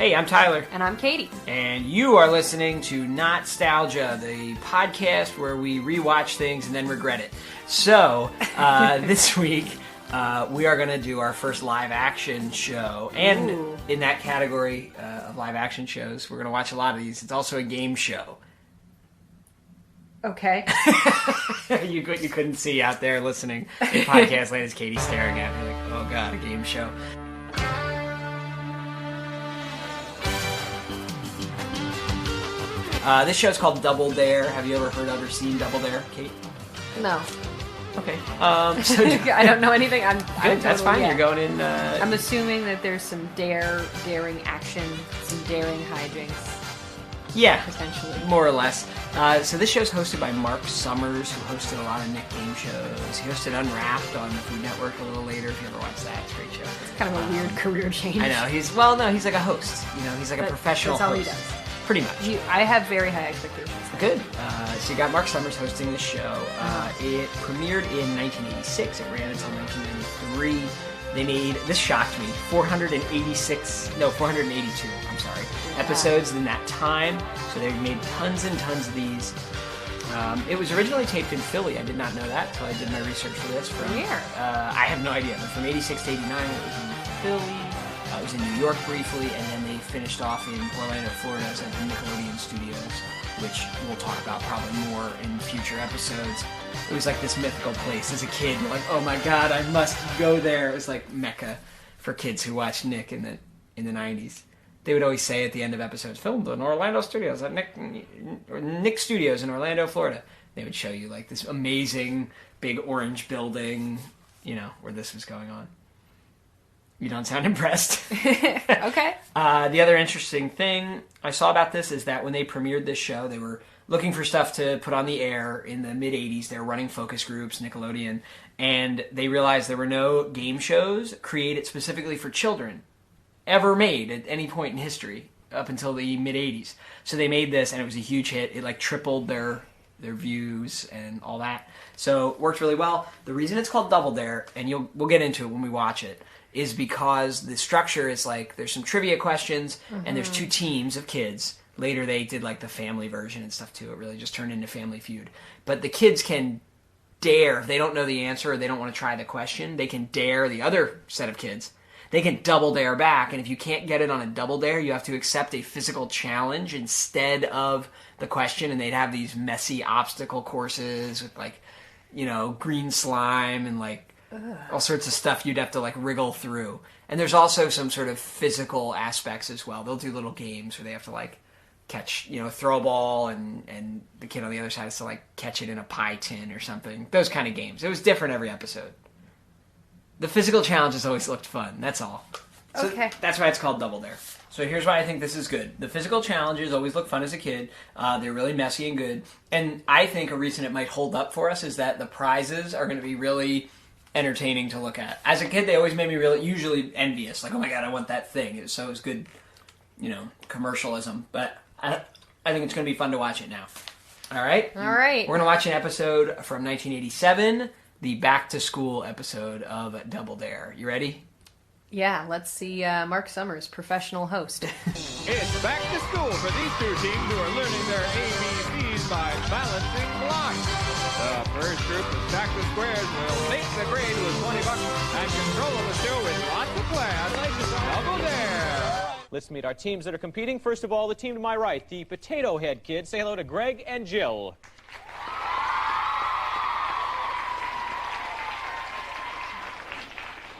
Hey, I'm Tyler. And I'm Katie. And you are listening to Not-Stalgia, the podcast where we rewatch things and then regret it. So, this week, we are going to do our first live-action show. And in that category of live-action shows, we're going to watch a lot of these. It's also a game show. Okay. You couldn't see out there listening to podcast land. It's Katie staring at me like, oh God, a game show. This show's called Double Dare. Have you ever heard of or seen Double Dare, Kate? No. Okay. I don't know anything. I'm that's fine. You're going in. I'm assuming that there's some daring action, some daring hijinks. Yeah, potentially, more or less. So this show's hosted by Mark Summers, who hosted a lot of Nick game shows. He hosted Unwrapped on the Food Network a little later. If you ever watched that, it's a great show. It's kind of a weird career change. I know. He's like a host. You know, he's like a professional that's all host. He does. Pretty much. I have very high expectations. Good. So you got Mark Summers hosting the show. It premiered in 1986. It ran until 1993. They made, this shocked me, 482, I'm sorry, episodes in that time. So they made tons and tons of these. It was originally taped in Philly. I did not know that until I did my research for this. Where? I have no idea. But from 86 to 89, it was in Philly. It was in New York briefly, and then they finished off in Orlando, Florida at the Nickelodeon Studios, which we'll talk about probably more in future episodes. It was like this mythical place. As a kid, you're like, oh my God, I must go there. It was like Mecca for kids who watched Nick in the 90s. They would always say at the end of episodes, filmed in Orlando Studios, at Nick Studios in Orlando, Florida. They would show you like this amazing big orange building, you know, where this was going on. You don't sound impressed. Okay. The other interesting thing I saw about this is that when they premiered this show, they were looking for stuff to put on the air in the mid-'80s. They were running focus groups, Nickelodeon, and they realized there were no game shows created specifically for children ever made at any point in history up until the mid-'80s. So they made this, and it was a huge hit. It like tripled their views and all that. So it worked really well. The reason it's called Double Dare, and we'll get into it when we watch it, is because the structure is like there's some trivia questions and there's two teams of kids. Later they did like the family version and stuff too. It really just turned into Family Feud. But the kids can dare, if they don't know the answer or they don't want to try the question, they can dare the other set of kids. They can double dare back, and if you can't get it on a double dare, you have to accept a physical challenge instead of the question, and they'd have these messy obstacle courses with like, you know, green slime and like all sorts of stuff you'd have to like wriggle through. And there's also some sort of physical aspects as well. They'll do little games where they have to like catch, you know, throw a ball and the kid on the other side has to like catch it in a pie tin or something. Those kind of games. It was different every episode. The physical challenges always looked fun. That's all. So okay. That's why it's called Double Dare. So here's why I think this is good. The physical challenges always look fun as a kid. They're really messy and good. And I think a reason it might hold up for us is that the prizes are going to be really entertaining to look at. As a kid, they always made me really, usually envious. Like, oh my God, I want that thing. It was good, you know, commercialism. But I think it's going to be fun to watch it now. All right? All right. We're going to watch an episode from 1987, the Back to School episode of Double Dare. You ready? Yeah, let's see Mark Summers, professional host. It's back to school for these two teams who are learning their ABCs by balancing blocks. The first group to stack the squares will make the grade with $20 and control of the show with lots of class. Double Dare. Let's meet our teams that are competing. First of all, the team to my right, the Potato Head Kids. Say hello to Greg and Jill.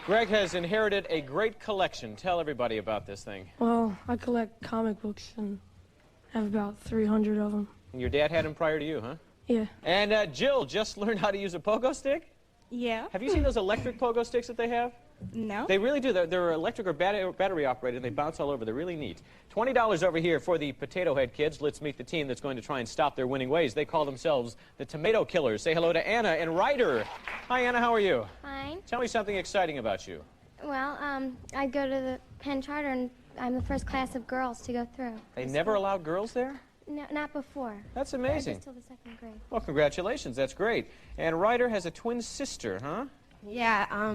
Greg has inherited a great collection. Tell everybody about this thing. Well, I collect comic books and have about 300 of them. Your dad had them prior to you, huh? Yeah. And Jill just learned how to use a pogo stick? Yeah. Have you seen those electric pogo sticks that they have? No. They really do. They're electric or battery operated, and they bounce all over. They're really neat. $20 over here for the Potato Head Kids. Let's meet the team that's going to try and stop their winning ways. They call themselves the Tomato Killers. Say hello to Anna and Ryder. Hi, Anna. How are you? Fine. Tell me something exciting about you. Well, I go to the Penn Charter, and I'm the first class of girls to go through. They never allowed girls there? No, not before. That's amazing. Just till the second grade. Well, congratulations. That's great. And Ryder has a twin sister, huh? Yeah,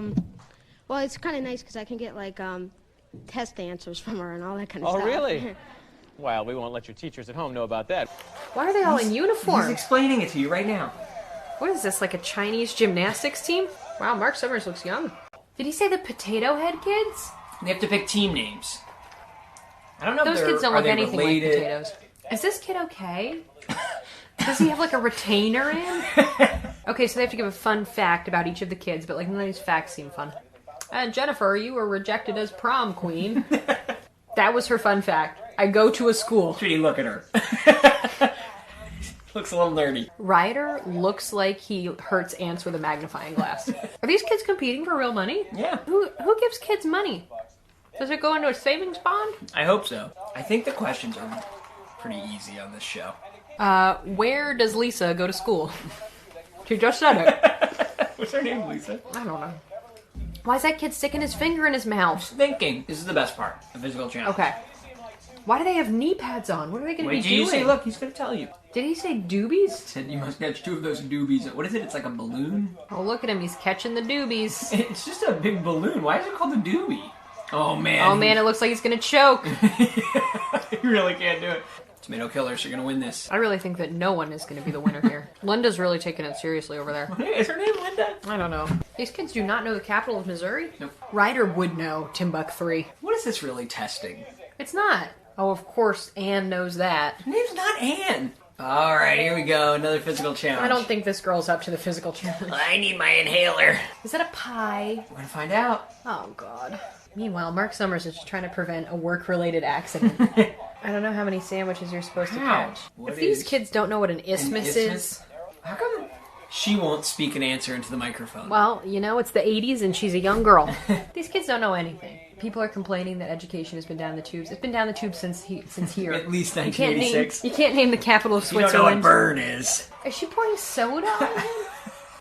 well, it's kind of nice because I can get, like, test answers from her and all that kind of Oh, stuff. really? Well, we won't let your teachers at home know about that. Why are they all in uniform? He's explaining it to you right now. What is this, like a Chinese gymnastics team? Wow, Mark Summers looks young. Did he say the Potato Head kids? They have to pick team names. I don't know Those if they're, kids don't are look they anything related? like potatoes. Is this kid okay? Does he have like a retainer in? Okay, so they have to give a fun fact about each of the kids, but like none of these facts seem fun. And Jennifer, you were rejected as prom queen. That was her fun fact. I go to a school. Judy, look at her. Looks a little nerdy. Ryder looks like he hurts ants with a magnifying glass. Are these kids competing for real money? Yeah. Who gives kids money? Does it go into a savings bond? I hope so. I think the questions are pretty easy on this show. Where does Lisa go to school? She just said it. What's her name, Lisa? I don't know. Why is that kid sticking his finger in his mouth? Thinking. This is the best part. The physical challenge. Okay. Why do they have knee pads on? What are they going to be Wait till doing? you say, look, he's going to tell you. Did he say doobies? Said you must catch 2 of those doobies. What is it? It's like a balloon? Oh, look at him. He's catching the doobies. It's just a big balloon. Why is it called a doobie? Oh, man. Oh, man, it looks like he's going to choke. You really can't do it. Tomato killers are going to win this. I really think that no one is going to be the winner here. Linda's really taking it seriously over there. Is her name Linda? I don't know. These kids do not know the capital of Missouri? Nope. Ryder would know Timbuk3. What is this really testing? It's not. Oh, of course, Anne knows that. Her name's not Anne. All right, here we go. Another physical challenge. I don't think this girl's up to the physical challenge. I need my inhaler. Is that a pie? We're going to find out. Oh, God. Meanwhile, Mark Summers is just trying to prevent a work-related accident. I don't know how many sandwiches you're supposed to Wow. catch. What If these is kids don't know what an isthmus is... How come she won't speak an answer into the microphone? Well, you know, it's the 80s and she's a young girl. These kids don't know anything. People are complaining that education has been down the tubes. It's been down the tubes since here. At least You can't 1986. you can't name the capital of You don't know Switzerland. what burn is. Is she pouring soda on him?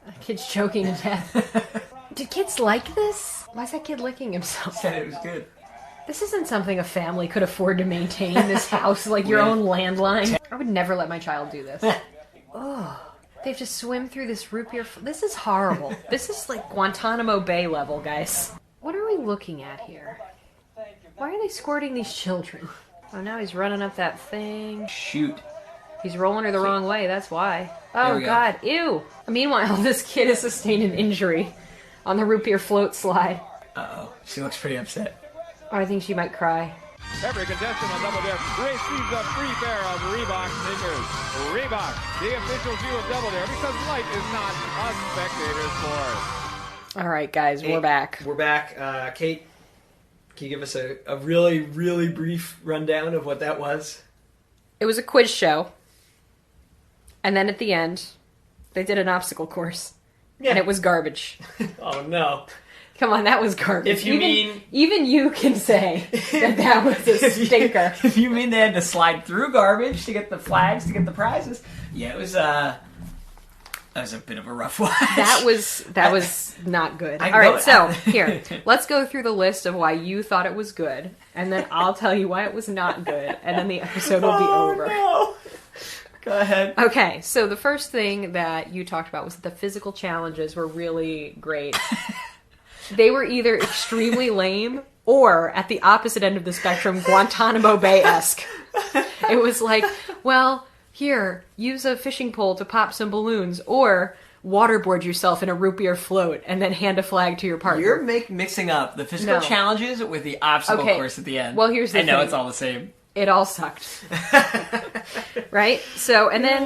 That kid's choking to death. Do kids like this? Why is that kid licking himself? Said it was good. This isn't something a family could afford to maintain, this house, like your own landline. I would never let my child do this. Oh, they have to swim through this root beer. This is horrible. This is like Guantanamo Bay level, guys. What are we looking at here? Why are they squirting these children? Oh, now he's running up that thing. Shoot. He's rolling her the wrong way, that's why. There Oh, we go. God, ew. Meanwhile, this kid has sustained an injury on the root beer float slide. Uh-oh. She looks pretty upset. Oh, I think she might cry. Every contestant on Double Dare receives a free pair of Reebok sneakers. Reebok, the official shoe of Double Dare, because life is not a spectator sport. All right, guys, we're back. We're back. Kate, can you give us a really, really brief rundown of what that was? It was a quiz show. And then at the end, they did an obstacle course. Yeah. And it was garbage. Oh, no. Come on, that was garbage. If you mean- Even you can say that was a stinker. If you mean they had to slide through garbage to get the flags, to get the prizes, yeah, it was, that was a bit of a rough watch. That was not good. I All right, know- so here, let's go through the list of why you thought it was good, and then I'll tell you why it was not good, and then the episode will be over. No. Go ahead. Okay, so the first thing that you talked about was that the physical challenges were really great. They were either extremely lame or, at the opposite end of the spectrum, Guantanamo Bay-esque. It was like, well, here, use a fishing pole to pop some balloons, or waterboard yourself in a root beer float and then hand a flag to your partner. You're mixing up the physical No. challenges with the obstacle Okay. course at the end. Well, here's the I know thing. it's all the same. It all sucked. Right? So, and then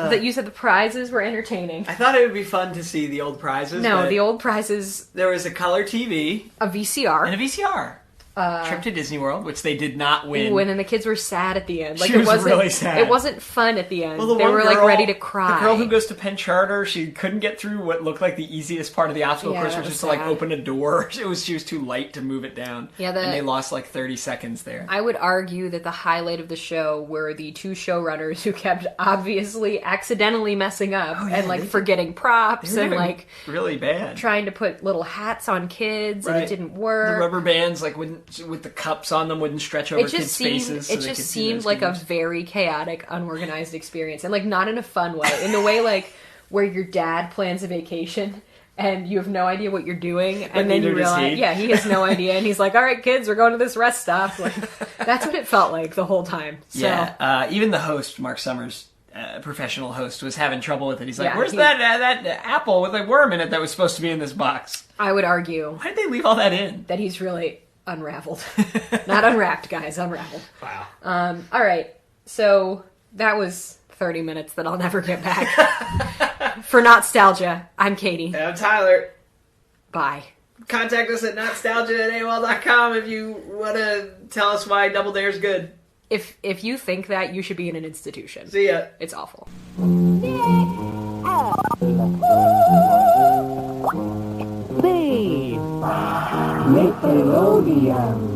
that you said the prizes were entertaining. I thought it would be fun to see the old prizes. No, but the old prizes, there was a color TV a VCR. and a VCR. Trip to Disney World, which they did not win. And the kids were sad at the end. Like She it was wasn't really sad. It wasn't fun at the end. Well, the They one were like girl- ready to cry. The girl who goes to Penn Charter, she couldn't get through what looked like the easiest part of the obstacle Yeah, course, that which was was to like sad. open a door. She was too light to move it down. Yeah, and they lost like 30 seconds there. I would argue that the highlight of the show were the two showrunners who kept obviously accidentally messing up and like forgetting props They were and doing like really bad. trying to put little hats on kids and Right. it didn't The work. rubber bands, like wouldn't, with the cups on them, wouldn't stretch over It just kids' seemed faces. so it they just could see seemed those like a games. very chaotic, unorganized experience, and like not in a fun way. In the way like where your dad plans a vacation and you have no idea what you're doing, and then neither you does realize, he. he has no idea, and he's like, all right, kids, we're going to this rest stop. Like, that's what it felt like the whole time. So, Yeah, even the host, Mark Summers, professional host, was having trouble with it. He's like, Yeah, where's that apple with a worm in it that was supposed to be in this box? I would argue Why did they leave all that in? that he's really unraveled. Not unwrapped, guys, unraveled. Wow. All right, so that was 30 minutes that I'll never get back. For Not-Stalgia, I'm Katie. I'm Tyler. Bye. Contact us at notstalgia@AOL.com if you want to tell us why Double Dare is good. If you think that, you should be in an institution. See ya. It's awful. Nickelodeon.